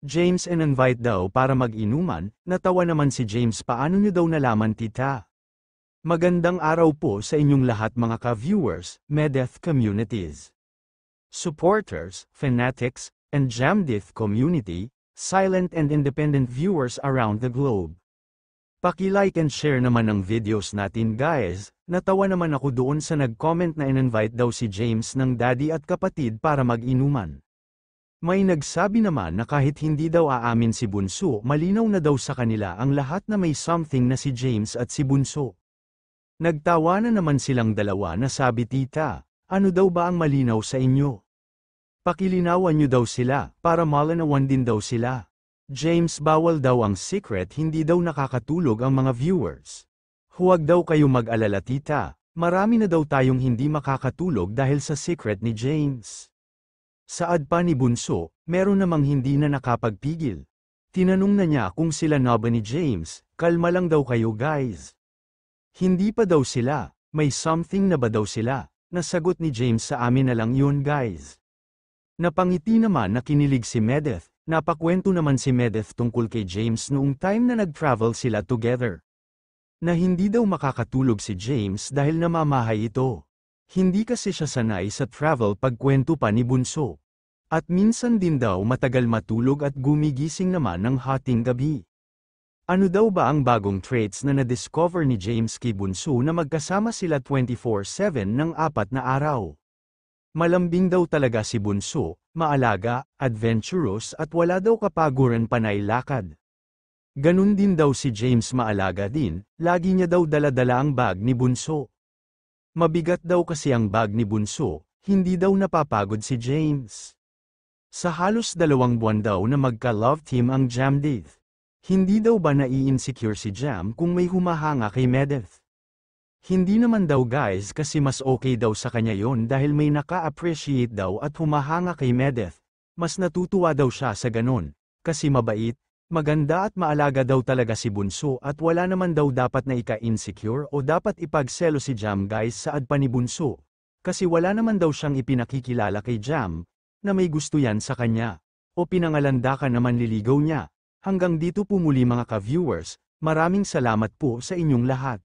James in-invite daw para mag-inuman, natawa naman si James paano niyo daw nalaman tita? Magandang araw po sa inyong lahat mga ka-viewers, Medeth communities, supporters, fanatics, and Jamdith community, silent and independent viewers around the globe. Paki-like and share naman ang videos natin guys, natawa naman ako doon sa nag-comment na in-invite daw si James ng daddy at kapatid para mag-inuman. May nagsabi naman na kahit hindi daw aamin si Bunso malinaw na daw sa kanila ang lahat na may something na si James at si Bunso. Nagtawanan naman silang dalawa na sabi tita, ano daw ba ang malinaw sa inyo? Pakilinawan nyo daw sila, para malinawan din daw sila. James bawal daw ang secret hindi daw nakakatulog ang mga viewers. Huwag daw kayo mag-alala tita, marami na daw tayong hindi makakatulog dahil sa secret ni James. Saad pa ni Bunso, meron namang hindi na nakapagpigil. Tinanong na niya kung sila na ba ni James, kalma lang daw kayo guys. Hindi pa daw sila, may something na ba daw sila, nasagot ni James sa amin na lang yun guys. Napangiti naman na kinilig si Medeth, napakwento naman si Medeth tungkol kay James noong time na nag-travel sila together. Na hindi daw makakatulog si James dahil namamahay ito. Hindi kasi siya sanay sa travel pagkwento pa ni Bunso. At minsan din daw matagal matulog at gumigising naman ng hating gabi. Ano daw ba ang bagong traits na na-discover ni James kay Bunso na magkasama sila 24/7 ng 4 na araw? Malambing daw talaga si Bunso, maalaga, adventurous at wala daw kapaguran panay lakad. Ganun din daw si James maalaga din, lagi niya daw dala-dala ang bag ni Bunso. Mabigat daw kasi ang bag ni Bunso, hindi daw napapagod si James. Sa halos 2 buwan daw na magka-love team ang Jamdith. Hindi daw ba nai-insecure si Jam kung may humahanga kay Medeth? Hindi naman daw guys kasi mas okay daw sa kanya yon dahil may naka-appreciate daw at humahanga kay Medeth. Mas natutuwa daw siya sa ganon, kasi mabait, maganda at maalaga daw talaga si Bunso at wala naman daw dapat na ika-insecure o dapat ipagselo si Jam guys saad pa ni Bunso. Kasi wala naman daw siyang ipinakikilala kay Jam, na may gusto yan sa kanya, o pinangalandakan naman liligaw niya. Hanggang dito po muli mga ka-viewers, maraming salamat po sa inyong lahat.